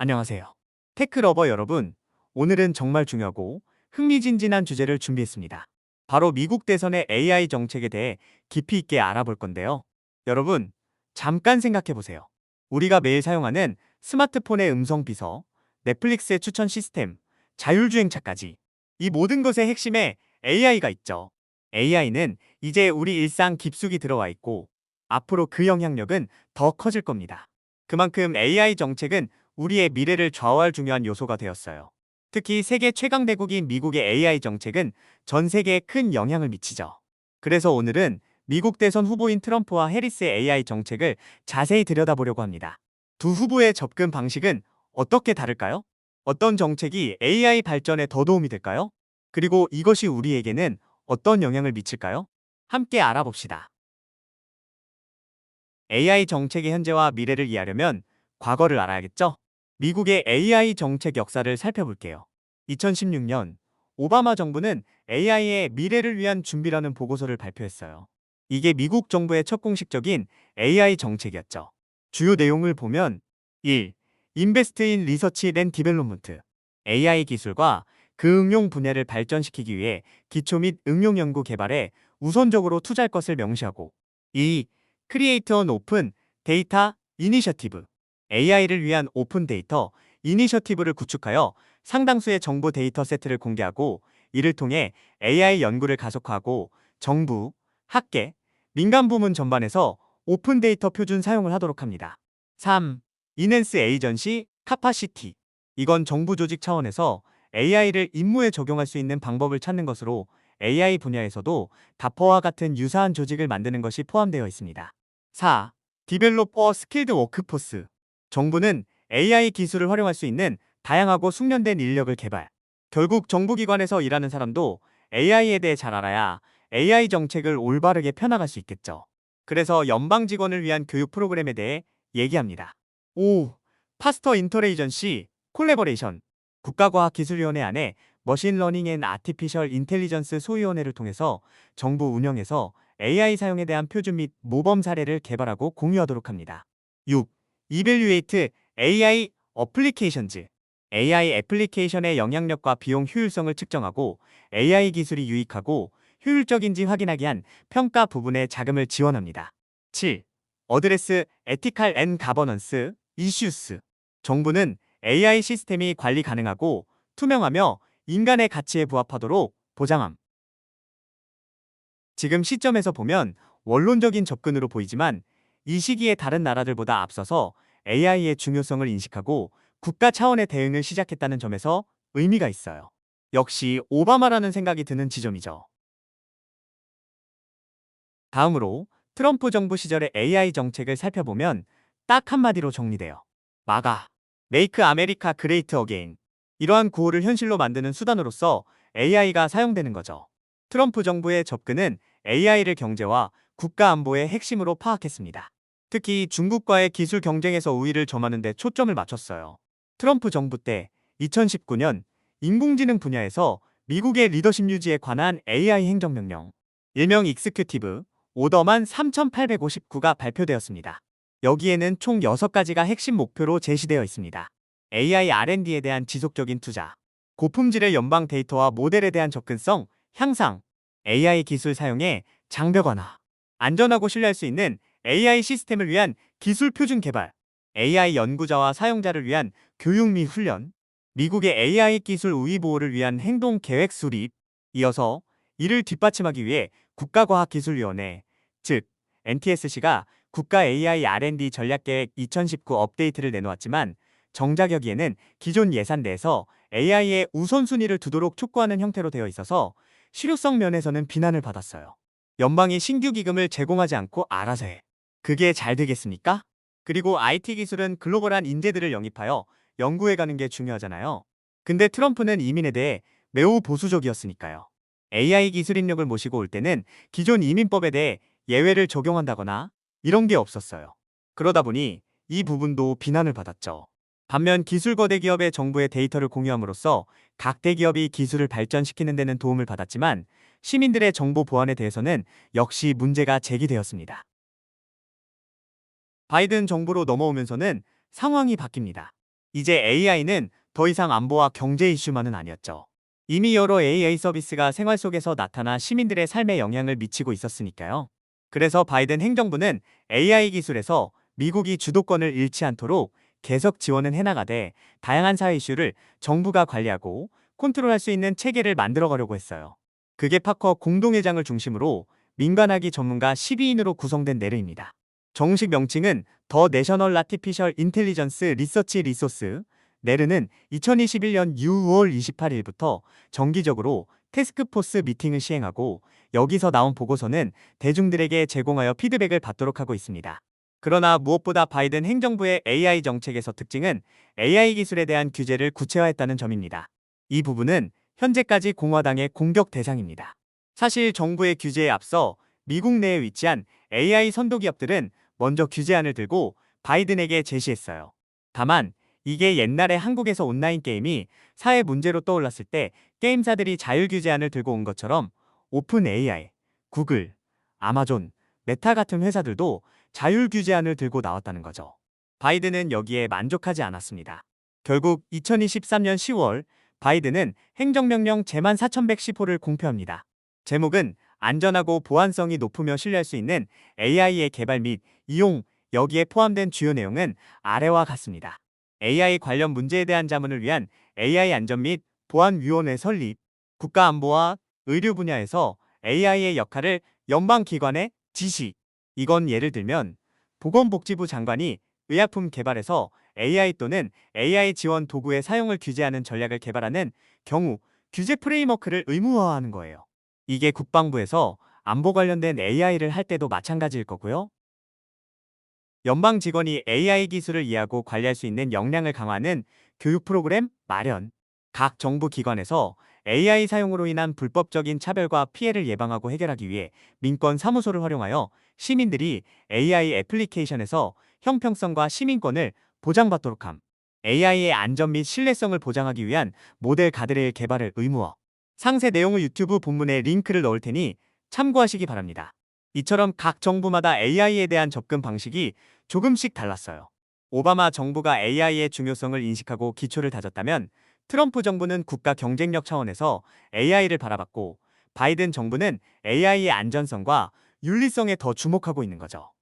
안녕하세요. 테크러버 여러분, 오늘은 정말 중요하고 흥미진진한 주제를 준비했습니다. 바로 미국 대선의 AI 정책에 대해 깊이 있게 알아볼 건데요. 여러분, 잠깐 생각해 보세요. 우리가 매일 사용하는 스마트폰의 음성 비서, 넷플릭스의 추천 시스템, 자율주행차까지 이 모든 것의 핵심에 AI가 있죠. AI는 이제 우리 일상 깊숙이 들어와 있고 앞으로 그 영향력은 더 커질 겁니다. 그만큼 AI 정책은 우리의 미래를 좌우할 중요한 요소가 되었어요. 특히 세계 최강 대국인 미국의 AI 정책은 전 세계에 큰 영향을 미치죠. 그래서 오늘은 미국 대선 후보인 트럼프와 해리스의 AI 정책을 자세히 들여다보려고 합니다. 두 후보의 접근 방식은 어떻게 다를까요? 어떤 정책이 AI 발전에 더 도움이 될까요? 그리고 이것이 우리에게는 어떤 영향을 미칠까요? 함께 알아봅시다. AI 정책의 현재와 미래를 이해하려면 과거를 알아야겠죠? 미국의 AI 정책 역사를 살펴볼게요. 2016년 오바마 정부는 AI의 미래를 위한 준비라는 보고서를 발표했어요. 이게 미국 정부의 첫 공식적인 AI 정책이었죠. 주요 내용을 보면 1. Invest in Research and Development. AI 기술과 그 응용 분야를 발전시키기 위해 기초 및 응용 연구 개발에 우선적으로 투자할 것을 명시하고 2. Create an Open Data Initiative. AI를 위한 오픈 데이터 이니셔티브를 구축하여 상당수의 정보 데이터 세트를 공개하고 이를 통해 AI 연구를 가속화하고 정부, 학계, 민간 부문 전반에서 오픈 데이터 표준 사용을 하도록 합니다. 3. 이넨스 에이전시 카파시티. 이건 정부 조직 차원에서 AI를 임무에 적용할 수 있는 방법을 찾는 것으로 AI 분야에서도 다퍼와 같은 유사한 조직을 만드는 것이 포함되어 있습니다. 4. 디벨로퍼 스킬드 워크포스. 정부는 AI 기술을 활용할 수 있는 다양하고 숙련된 인력을 개발. 결국 정부기관에서 일하는 사람도 AI에 대해 잘 알아야 AI 정책을 올바르게 펴나갈 수 있겠죠. 그래서 연방 직원을 위한 교육 프로그램에 대해 얘기합니다. 5. 파스터 인터레이전시 콜래버레이션. 국가과학기술위원회 안에 머신러닝 앤 아티피셜 인텔리전스 소위원회를 통해서 정부 운영에서 AI 사용에 대한 표준 및 모범 사례를 개발하고 공유하도록 합니다. 6. Evaluate AI Applications. AI 애플리케이션의 영향력과 비용 효율성을 측정하고 AI 기술이 유익하고 효율적인지 확인하기 위한 평가 부분에 자금을 지원합니다. 7. Address Ethical and Governance Issues. 정부는 AI 시스템이 관리 가능하고 투명하며 인간의 가치에 부합하도록 보장함. 지금 시점에서 보면 원론적인 접근으로 보이지만 이 시기에 다른 나라들보다 앞서서 AI의 중요성을 인식하고 국가 차원의 대응을 시작했다는 점에서 의미가 있어요. 역시 오바마라는 생각이 드는 지점이죠. 다음으로 트럼프 정부 시절의 AI 정책을 살펴보면 딱 한마디로 정리돼요. 마가, Make America Great Again. 이러한 구호를 현실로 만드는 수단으로서 AI가 사용되는 거죠. 트럼프 정부의 접근은 AI를 경제와 국가 안보의 핵심으로 파악했습니다. 특히 중국과의 기술 경쟁에서 우위를 점하는 데 초점을 맞췄어요. 트럼프 정부 때 2019년 인공지능 분야에서 미국의 리더십 유지에 관한 AI 행정명령, 일명 익스큐티브 오더만 3859가 발표되었습니다. 여기에는 총 6가지가 핵심 목표로 제시되어 있습니다. AI R&D에 대한 지속적인 투자, 고품질의 연방 데이터와 모델에 대한 접근성, 향상, AI 기술 사용의 장벽 완화, 안전하고 신뢰할 수 있는 AI 시스템을 위한 기술 표준 개발, AI 연구자와 사용자를 위한 교육 및 훈련, 미국의 AI 기술 우위 보호를 위한 행동 계획 수립, 이어서 이를 뒷받침하기 위해 국가과학기술위원회, 즉 NTSC가 국가 AI R&D 전략계획 2019 업데이트를 내놓았지만 정작 여기에는 기존 예산 내에서 AI의 우선순위를 두도록 촉구하는 형태로 되어 있어서 실효성 면에서는 비난을 받았어요. 연방이 신규 기금을 제공하지 않고 알아서 해. 그게 잘 되겠습니까? 그리고 IT 기술은 글로벌한 인재들을 영입하여 연구해 가는 게 중요하잖아요. 근데 트럼프는 이민에 대해 매우 보수적이었으니까요. AI 기술 인력을 모시고 올 때는 기존 이민법에 대해 예외를 적용한다거나 이런 게 없었어요. 그러다 보니 이 부분도 비난을 받았죠. 반면 기술 거대 기업의 정부의 데이터를 공유함으로써 각 대기업이 기술을 발전시키는 데는 도움을 받았지만 시민들의 정보 보안에 대해서는 역시 문제가 제기되었습니다. 바이든 정부로 넘어오면서는 상황이 바뀝니다. 이제 AI는 더 이상 안보와 경제 이슈만은 아니었죠. 이미 여러 AI 서비스가 생활 속에서 나타나 시민들의 삶에 영향을 미치고 있었으니까요. 그래서 바이든 행정부는 AI 기술에서 미국이 주도권을 잃지 않도록 계속 지원은 해나가되 다양한 사회 이슈를 정부가 관리하고 컨트롤할 수 있는 체계를 만들어가려고 했어요. 그게 파커 공동회장을 중심으로 민간학위 전문가 12인으로 구성된 내르입니다. 정식 명칭은 더 내셔널 아티피셜 인텔리전스 리서치 리소스. 네르는 2021년 6월 28일부터 정기적으로 태스크포스 미팅을 시행하고 여기서 나온 보고서는 대중들에게 제공하여 피드백을 받도록 하고 있습니다. 그러나 무엇보다 바이든 행정부의 AI 정책에서 특징은 AI 기술에 대한 규제를 구체화했다는 점입니다. 이 부분은 현재까지 공화당의 공격 대상입니다. 사실 정부의 규제에 앞서 미국 내에 위치한 AI 선도기업들은 먼저 규제안을 들고 바이든에게 제시했어요. 다만 이게 옛날에 한국에서 온라인 게임이 사회 문제로 떠올랐을 때 게임사들이 자율 규제안을 들고 온 것처럼 오픈 AI, 구글, 아마존, 메타 같은 회사들도 자율 규제안을 들고 나왔다는 거죠. 바이든은 여기에 만족하지 않았습니다. 결국 2023년 10월 바이든은 행정명령 제만 4110호를 공표합니다. 제목은 안전하고 보안성이 높으며 신뢰할 수 있는 AI의 개발 및 이용, 여기에 포함된 주요 내용은 아래와 같습니다. AI 관련 문제에 대한 자문을 위한 AI 안전 및 보안위원회 설립, 국가안보와 의료 분야에서 AI의 역할을 연방기관에 지시. 이건 예를 들면 보건복지부 장관이 의약품 개발에서 AI 또는 AI 지원 도구의 사용을 규제하는 전략을 개발하는 경우 규제 프레임워크를 의무화하는 거예요. 이게 국방부에서 안보 관련된 AI를 할 때도 마찬가지일 거고요. 연방 직원이 AI 기술을 이해하고 관리할 수 있는 역량을 강화하는 교육 프로그램 마련. 각 정부 기관에서 AI 사용으로 인한 불법적인 차별과 피해를 예방하고 해결하기 위해 민권 사무소를 활용하여 시민들이 AI 애플리케이션에서 형평성과 시민권을 보장받도록 함. AI의 안전 및 신뢰성을 보장하기 위한 모델 가드레일 개발을 의무화. 상세 내용을 유튜브 본문에 링크를 넣을 테니 참고하시기 바랍니다. 이처럼 각 정부마다 AI에 대한 접근 방식이 조금씩 달랐어요. 오바마 정부가 AI의 중요성을 인식하고 기초를 다졌다면 트럼프 정부는 국가 경쟁력 차원에서 AI를 바라봤고 바이든 정부는 AI의 안전성과 윤리성에 더 주목하고 있는 거죠.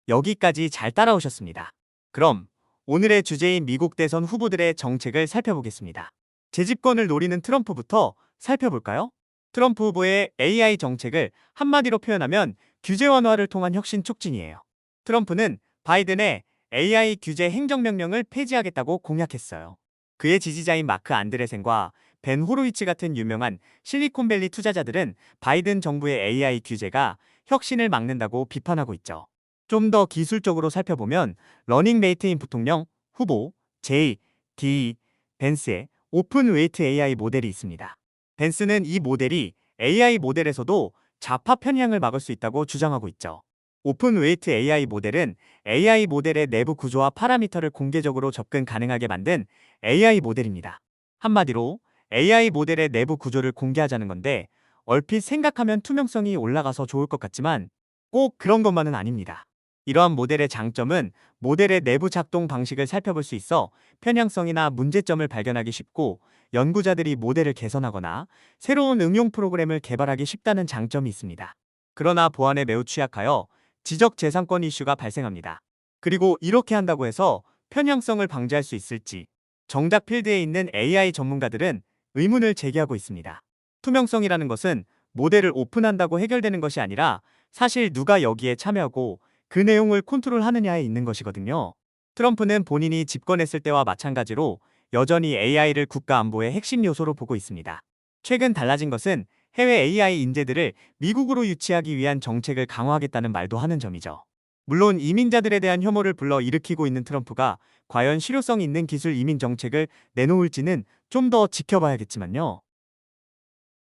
여기까지 잘 따라오셨습니다. 그럼 오늘의 주제인 미국 대선 후보들의 정책을 살펴보겠습니다. 재집권을 노리는 트럼프부터 살펴볼까요? 트럼프 후보의 AI 정책을 한마디로 표현하면 규제 완화를 통한 혁신 촉진이에요. 트럼프는 바이든의 AI 규제 행정명령을 폐지하겠다고 공약했어요. 그의 지지자인 마크 안드레센과 벤 호로위츠 같은 유명한 실리콘밸리 투자자들은 바이든 정부의 AI 규제가 혁신을 막는다고 비판하고 있죠. 좀 더 기술적으로 살펴보면 러닝메이트인 부통령 후보 J.D. 벤스의 오픈 웨이트 AI 모델이 있습니다. 벤스는 이 모델이 AI 모델에서도 좌파 편향을 막을 수 있다고 주장하고 있죠. 오픈 웨이트 AI 모델은 AI 모델의 내부 구조와 파라미터를 공개적으로 접근 가능하게 만든 AI 모델입니다. 한마디로 AI 모델의 내부 구조를 공개하자는 건데 얼핏 생각하면 투명성이 올라가서 좋을 것 같지만 꼭 그런 것만은 아닙니다. 이러한 모델의 장점은 모델의 내부 작동 방식을 살펴볼 수 있어 편향성이나 문제점을 발견하기 쉽고 연구자들이 모델을 개선하거나 새로운 응용 프로그램을 개발하기 쉽다는 장점이 있습니다. 그러나 보안에 매우 취약하여 지적재산권 이슈가 발생합니다. 그리고 이렇게 한다고 해서 편향성을 방지할 수 있을지 정작 필드에 있는 AI 전문가들은 의문을 제기하고 있습니다. 투명성이라는 것은 모델을 오픈한다고 해결되는 것이 아니라 사실 누가 여기에 참여하고 그 내용을 컨트롤하느냐에 있는 것이거든요. 트럼프는 본인이 집권했을 때와 마찬가지로 여전히 AI를 국가 안보의 핵심 요소로 보고 있습니다. 최근 달라진 것은 해외 AI 인재들을 미국으로 유치하기 위한 정책을 강화하겠다는 말도 하는 점이죠. 물론 이민자들에 대한 혐오를 불러일으키고 있는 트럼프가 과연 실효성 있는 기술 이민 정책을 내놓을지는 좀 더 지켜봐야겠지만요.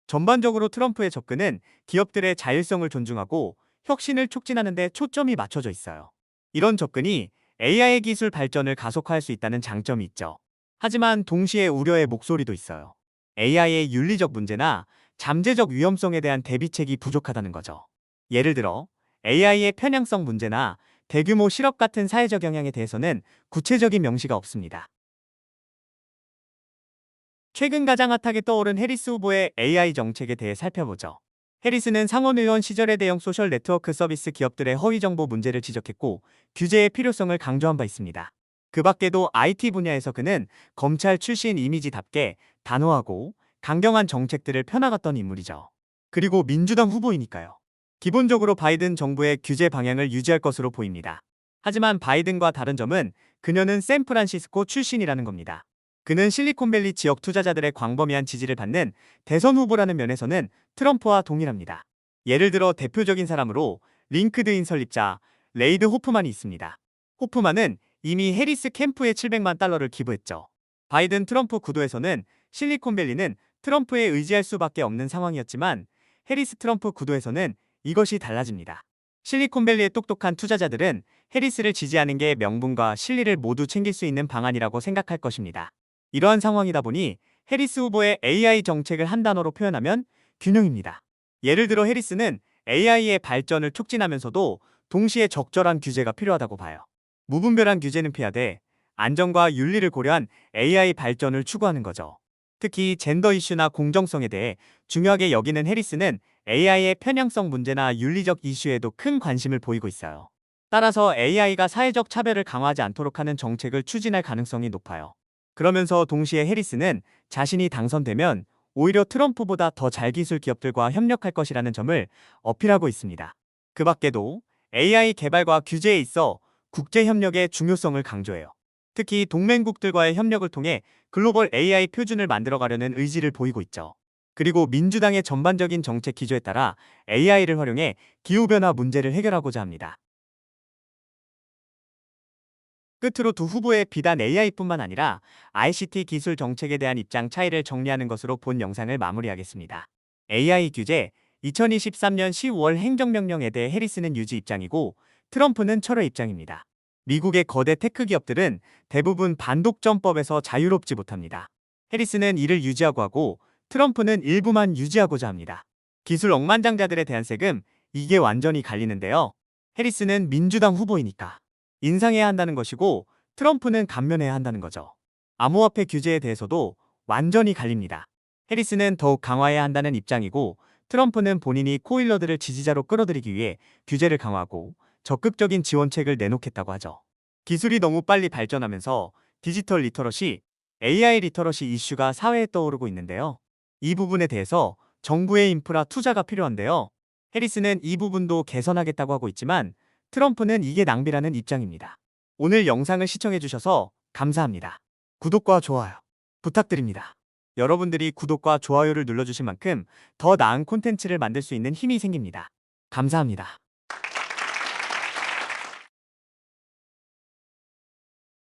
전반적으로 트럼프의 접근은 기업들의 자율성을 존중하고 혁신을 촉진하는 데 초점이 맞춰져 있어요. 이런 접근이 AI 기술 발전을 가속화할 수 있다는 장점이 있죠. 하지만 동시에 우려의 목소리도 있어요. AI의 윤리적 문제나 잠재적 위험성에 대한 대비책이 부족하다는 거죠. 예를 들어 AI의 편향성 문제나 대규모 실업 같은 사회적 영향에 대해서는 구체적인 명시가 없습니다. 최근 가장 핫하게 떠오른 해리스 후보의 AI 정책에 대해 살펴보죠. 해리스는 상원 의원 시절에 대형 소셜 네트워크 서비스 기업들의 허위 정보 문제를 지적했고 규제의 필요성을 강조한 바 있습니다. 그 밖에도 IT 분야에서 그는 검찰 출신 이미지답게 단호하고 강경한 정책들을 펴나갔던 인물이죠. 그리고 민주당 후보이니까요. 기본적으로 바이든 정부의 규제 방향을 유지할 것으로 보입니다. 하지만 바이든과 다른 점은 그녀는 샌프란시스코 출신이라는 겁니다. 그는 실리콘밸리 지역 투자자들의 광범위한 지지를 받는 대선 후보라는 면에서는 트럼프와 동일합니다. 예를 들어 대표적인 사람으로 링크드인 설립자 레이드 호프만이 있습니다. 호프만은 이미 해리스 캠프에 700만 달러를 기부했죠. 바이든 트럼프 구도에서는 실리콘밸리는 트럼프에 의지할 수밖에 없는 상황이었지만 해리스 트럼프 구도에서는 이것이 달라집니다. 실리콘밸리의 똑똑한 투자자들은 해리스를 지지하는 게 명분과 실리를 모두 챙길 수 있는 방안이라고 생각할 것입니다. 이러한 상황이다 보니 해리스 후보의 AI 정책을 한 단어로 표현하면 균형입니다. 예를 들어 해리스는 AI의 발전을 촉진하면서도 동시에 적절한 규제가 필요하다고 봐요. 무분별한 규제는 피하되 안전과 윤리를 고려한 AI 발전을 추구하는 거죠. 특히 젠더 이슈나 공정성에 대해 중요하게 여기는 해리스는 AI의 편향성 문제나 윤리적 이슈에도 큰 관심을 보이고 있어요. 따라서 AI가 사회적 차별을 강화하지 않도록 하는 정책을 추진할 가능성이 높아요. 그러면서 동시에 해리스는 자신이 당선되면 오히려 트럼프보다 더 잘 기술 기업들과 협력할 것이라는 점을 어필하고 있습니다. 그 밖에도 AI 개발과 규제에 있어 국제협력의 중요성을 강조해요. 특히 동맹국들과의 협력을 통해 글로벌 AI 표준을 만들어가려는 의지를 보이고 있죠. 그리고 민주당의 전반적인 정책 기조에 따라 AI를 활용해 기후변화 문제를 해결하고자 합니다. 끝으로 두 후보의 비단 AI뿐만 아니라 ICT 기술 정책에 대한 입장 차이를 정리하는 것으로 본 영상을 마무리하겠습니다. AI 규제 2023년 10월 행정명령에 대해 해리스는 유지 입장이고 트럼프는 철회 입장입니다. 미국의 거대 테크 기업들은 대부분 반독점법에서 자유롭지 못합니다. 해리스는 이를 유지하고 하고 트럼프는 일부만 유지하고자 합니다. 기술 억만장자들에 대한 세금, 이게 완전히 갈리는데요. 해리스는 민주당 후보이니까 인상해야 한다는 것이고 트럼프는 감면해야 한다는 거죠. 암호화폐 규제에 대해서도 완전히 갈립니다. 해리스는 더욱 강화해야 한다는 입장이고 트럼프는 본인이 코일러들을 지지자로 끌어들이기 위해 규제를 강화하고 적극적인 지원책을 내놓겠다고 하죠. 기술이 너무 빨리 발전하면서 디지털 리터러시, AI 리터러시 이슈가 사회에 떠오르고 있는데요. 이 부분에 대해서 정부의 인프라 투자가 필요한데요. 해리스는 이 부분도 개선하겠다고 하고 있지만 트럼프는 이게 낭비라는 입장입니다. 오늘 영상을 시청해주셔서 감사합니다. 구독과 좋아요 부탁드립니다. 여러분들이 구독과 좋아요를 눌러주신 만큼 더 나은 콘텐츠를 만들 수 있는 힘이 생깁니다. 감사합니다.